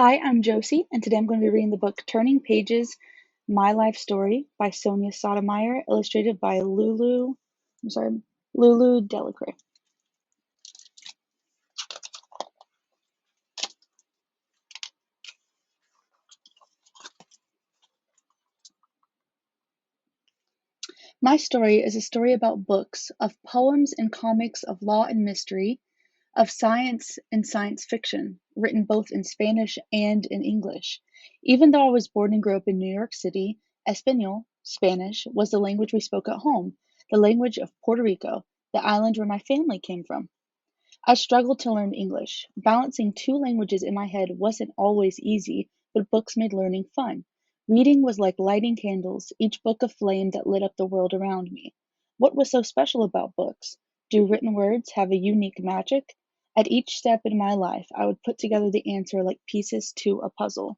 Hi, I'm Josie, and today I'm going to be reading the book Turning Pages, My Life Story by Sonia Sotomayor, illustrated by Lulu Delacroix. My story is a story about books, of poems and comics, of law and mystery, of science and science fiction, written both in Spanish and in English. Even though I was born and grew up in New York City, Espanol, Spanish, was the language we spoke at home, the language of Puerto Rico, the island where my family came from. I struggled to learn English. Balancing two languages in my head wasn't always easy, but books made learning fun. Reading was like lighting candles, each book a flame that lit up the world around me. What was so special about books? Do written words have a unique magic? At each step in my life, I would put together the answer like pieces to a puzzle.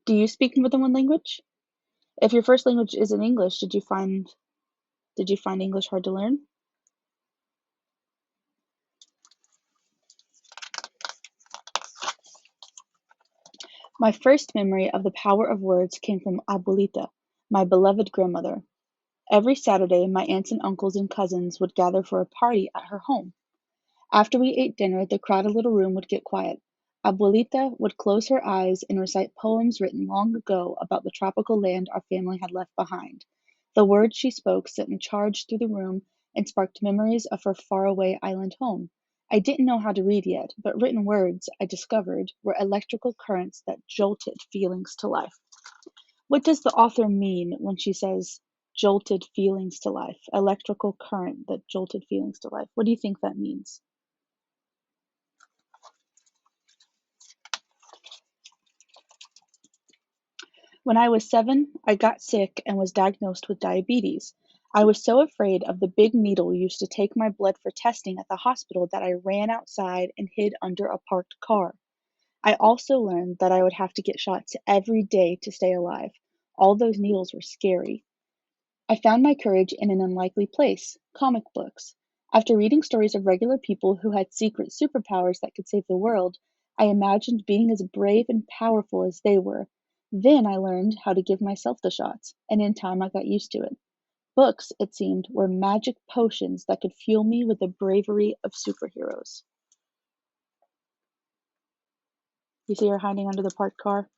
Do you speak more than one language? If your first language isn't English, did you find English hard to learn? My first memory of the power of words came from Abuelita, my beloved grandmother. Every Saturday, my aunts and uncles and cousins would gather for a party at her home. After we ate dinner, the crowded little room would get quiet. Abuelita would close her eyes and recite poems written long ago about the tropical land our family had left behind. The words she spoke sent a charge through the room and sparked memories of her faraway island home. I didn't know how to read yet, but written words, I discovered, were electrical currents that jolted feelings to life. What does the author mean when she says jolted feelings to life? Electrical current that jolted feelings to life. What do you think that means? When I was 7, I got sick and was diagnosed with diabetes. I was so afraid of the big needle used to take my blood for testing at the hospital that I ran outside and hid under a parked car. I also learned that I would have to get shots every day to stay alive. All those needles were scary. I found my courage in an unlikely place: comic books. After reading stories of regular people who had secret superpowers that could save the world, I imagined being as brave and powerful as they were. Then I learned how to give myself the shots, and in time I got used to it. Books, it seemed, were magic potions that could fuel me with the bravery of superheroes. You see her hiding under the parked car?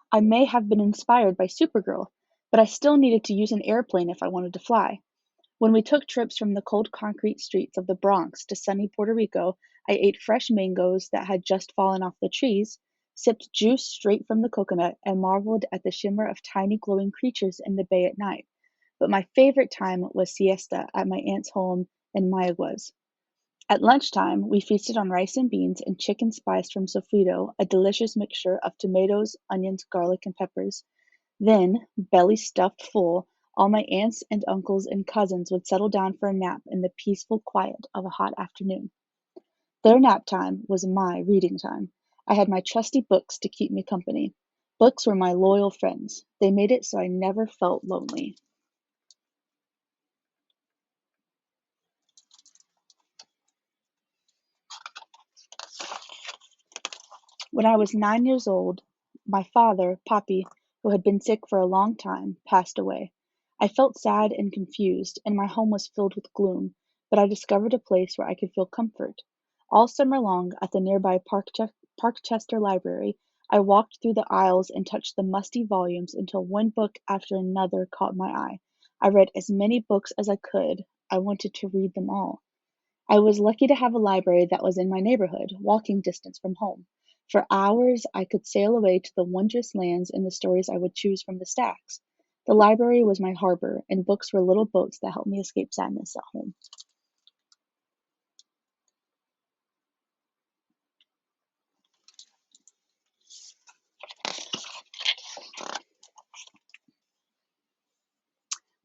I may have been inspired by Supergirl, but I still needed to use an airplane if I wanted to fly. When we took trips from the cold concrete streets of the Bronx to sunny Puerto Rico, I ate fresh mangoes that had just fallen off the trees, sipped juice straight from the coconut, and marveled at the shimmer of tiny glowing creatures in the bay at night. But my favorite time was siesta at my aunt's home in Mayaguez. At lunchtime, we feasted on rice and beans and chicken spiced from sofrito, a delicious mixture of tomatoes, onions, garlic, and peppers. Then, belly stuffed full, all my aunts and uncles and cousins would settle down for a nap in the peaceful quiet of a hot afternoon. Their nap time was my reading time. I had my trusty books to keep me company. Books were my loyal friends. They made it so I never felt lonely. When I was 9 years old, my father, Papi, who had been sick for a long time, passed away. I felt sad and confused, and my home was filled with gloom, but I discovered a place where I could feel comfort. All summer long, at the nearby Parkchester Library, I walked through the aisles and touched the musty volumes until one book after another caught my eye. I read as many books as I could. I wanted to read them all. I was lucky to have a library that was in my neighborhood, walking distance from home. For hours I could sail away to the wondrous lands and the stories I would choose from the stacks. The library was my harbor, and books were little boats that helped me escape sadness at home.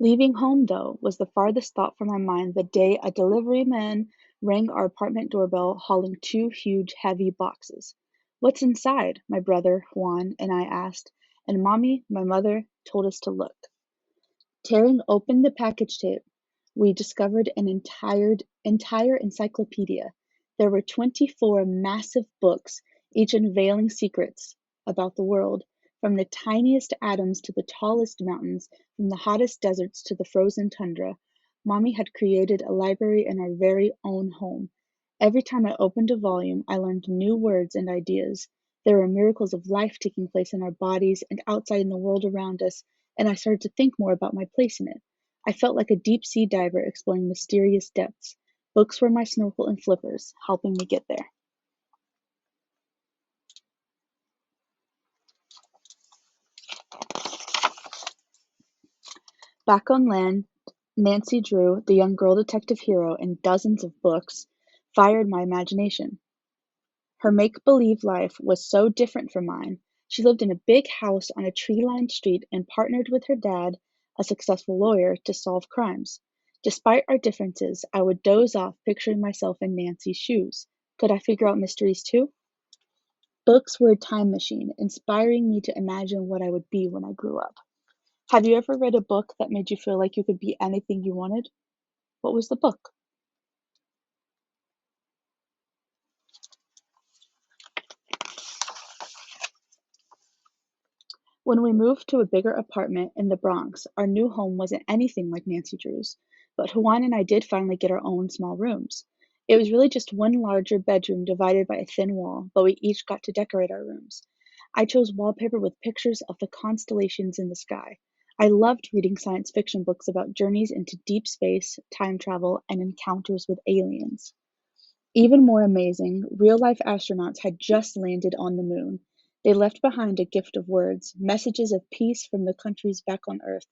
Leaving home, though, was the farthest thought from my mind the day a delivery man rang our apartment doorbell hauling two huge, heavy boxes. "What's inside?" my brother Juan and I asked, and Mommy, my mother, told us to look. Tearing open the package tape, We discovered an entire encyclopedia. There were 24 massive books, each unveiling secrets about the world, from the tiniest atoms to the tallest mountains, from the hottest deserts to the frozen tundra. Mommy had created a library in our very own home. Every time I opened a volume, I learned new words and ideas. There were miracles of life taking place in our bodies and outside in the world around us, and I started to think more about my place in it. I felt like a deep sea diver exploring mysterious depths. Books were my snorkel and flippers, helping me get there. Back on land, Nancy Drew, the young girl detective hero in dozens of books, fired my imagination. Her make-believe life was so different from mine. She lived in a big house on a tree-lined street and partnered with her dad, a successful lawyer, to solve crimes. Despite our differences, I would doze off picturing myself in Nancy's shoes. Could I figure out mysteries too? Books were a time machine, inspiring me to imagine what I would be when I grew up. Have you ever read a book that made you feel like you could be anything you wanted? What was the book? When we moved to a bigger apartment in the Bronx, our new home wasn't anything like Nancy Drew's, but Juan and I did finally get our own small rooms. It was really just one larger bedroom divided by a thin wall, but we each got to decorate our rooms. I chose wallpaper with pictures of the constellations in the sky. I loved reading science fiction books about journeys into deep space, time travel, and encounters with aliens. Even more amazing, real-life astronauts had just landed on the moon. They left behind a gift of words, messages of peace from the countries back on Earth.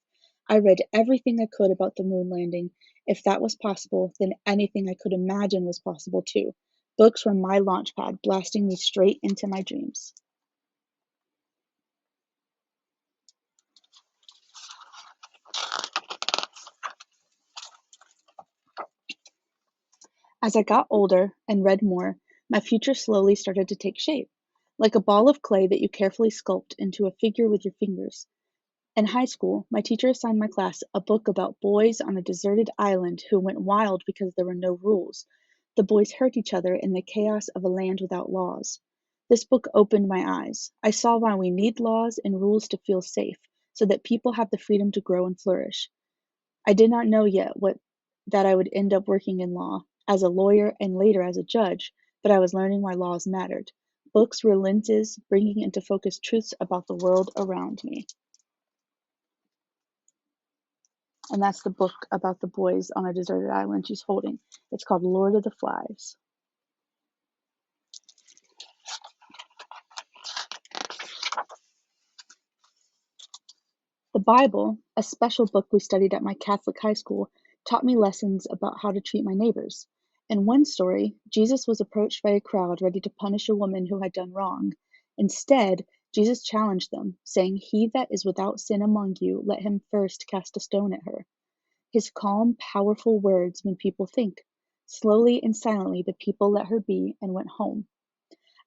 I read everything I could about the moon landing. If that was possible, then anything I could imagine was possible too. Books were my launchpad, blasting me straight into my dreams. As I got older and read more, my future slowly started to take shape, like a ball of clay that you carefully sculpt into a figure with your fingers. In high school, my teacher assigned my class a book about boys on a deserted island who went wild because there were no rules. The boys hurt each other in the chaos of a land without laws. This book opened my eyes. I saw why we need laws and rules to feel safe, so that people have the freedom to grow and flourish. I did not know yet what that I would end up working in law, as a lawyer and later as a judge, but I was learning why laws mattered. Books were lenses bringing into focus truths about the world around me. And that's the book about the boys on a deserted island she's holding. It's called Lord of the Flies. The Bible, a special book we studied at my Catholic high school, taught me lessons about how to treat my neighbors. In one story, Jesus was approached by a crowd ready to punish a woman who had done wrong. Instead, Jesus challenged them, saying, "He that is without sin among you, let him first cast a stone at her." His calm, powerful words made people think. Slowly and silently, the people let her be and went home.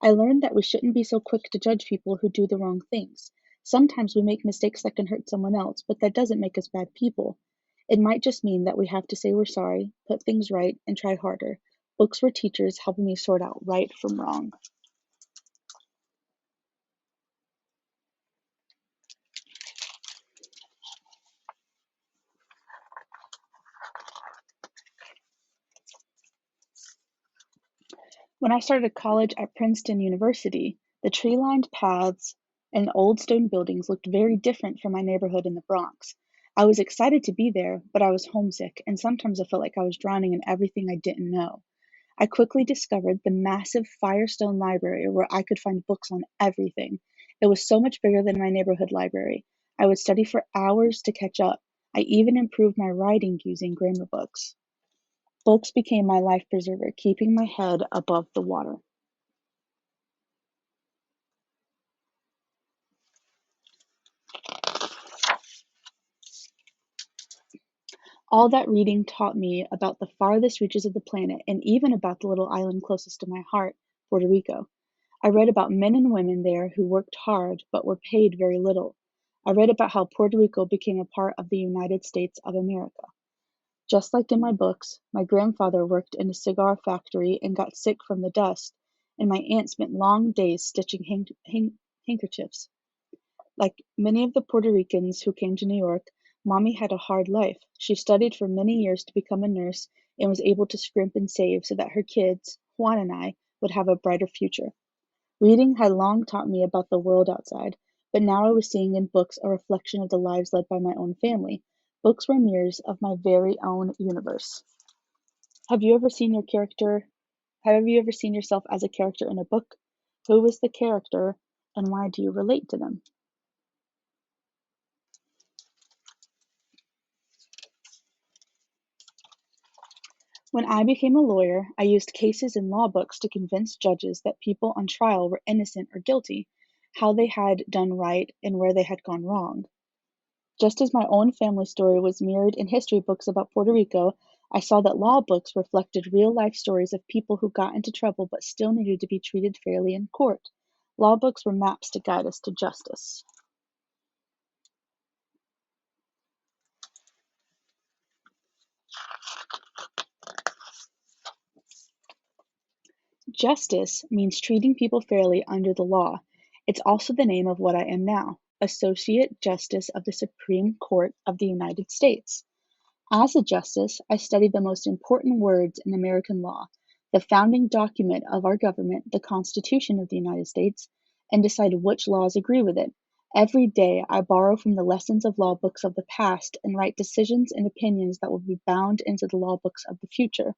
I learned that we shouldn't be so quick to judge people who do the wrong things. Sometimes we make mistakes that can hurt someone else, but that doesn't make us bad people. It might just mean that we have to say we're sorry, put things right, and try harder. Books were teachers helping me sort out right from wrong. When I started college at Princeton University, the tree-lined paths and old stone buildings looked very different from my neighborhood in the Bronx. I was excited to be there, but I was homesick, and sometimes I felt like I was drowning in everything I didn't know. I quickly discovered the massive Firestone Library where I could find books on everything. It was so much bigger than my neighborhood library. I would study for hours to catch up. I even improved my writing using grammar books. Books became my life preserver, keeping my head above the water. All that reading taught me about the farthest reaches of the planet and even about the little island closest to my heart, Puerto Rico. I read about men and women there who worked hard but were paid very little. I read about how Puerto Rico became a part of the United States of America. Just like in my books, my grandfather worked in a cigar factory and got sick from the dust, and my aunt spent long days stitching handkerchiefs. Like many of the Puerto Ricans who came to New York, Mommy had a hard life. She studied for many years to become a nurse and was able to scrimp and save so that her kids, Juan and I, would have a brighter future. Reading had long taught me about the world outside, but now I was seeing in books a reflection of the lives led by my own family. Books were mirrors of my very own universe. Have you ever seen your character? Have you ever seen yourself as a character in a book? Who was the character, and why do you relate to them? When I became a lawyer, I used cases in law books to convince judges that people on trial were innocent or guilty, how they had done right, and where they had gone wrong. Just as my own family story was mirrored in history books about Puerto Rico, I saw that law books reflected real life stories of people who got into trouble but still needed to be treated fairly in court. Law books were maps to guide us to justice. Justice means treating people fairly under the law. It's also the name of what I am now, Associate Justice of the Supreme Court of the United States. As a justice, I study the most important words in American law, the founding document of our government, the Constitution of the United States, and decide which laws agree with it. Every day, I borrow from the lessons of law books of the past and write decisions and opinions that will be bound into the law books of the future.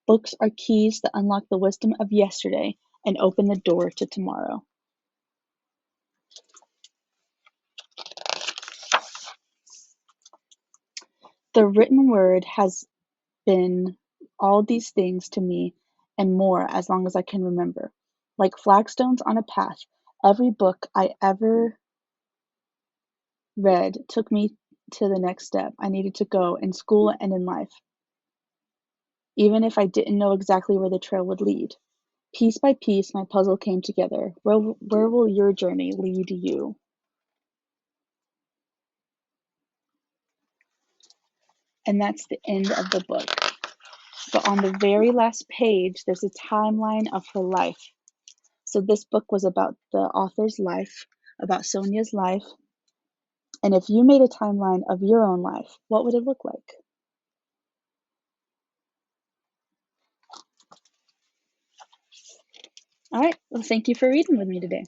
Books are keys that unlock the wisdom of yesterday and open the door to tomorrow. The written word has been all these things to me and more as long as I can remember. Like flagstones on a path, every book I ever read took me to the next step I needed to go in school and in life, even if I didn't know exactly where the trail would lead. Piece by piece, my puzzle came together. Where will your journey lead you? And that's the end of the book. But on the very last page, there's a timeline of her life. So this book was about the author's life, about Sonia's life. And if you made a timeline of your own life, what would it look like? All right. Well, thank you for reading with me today.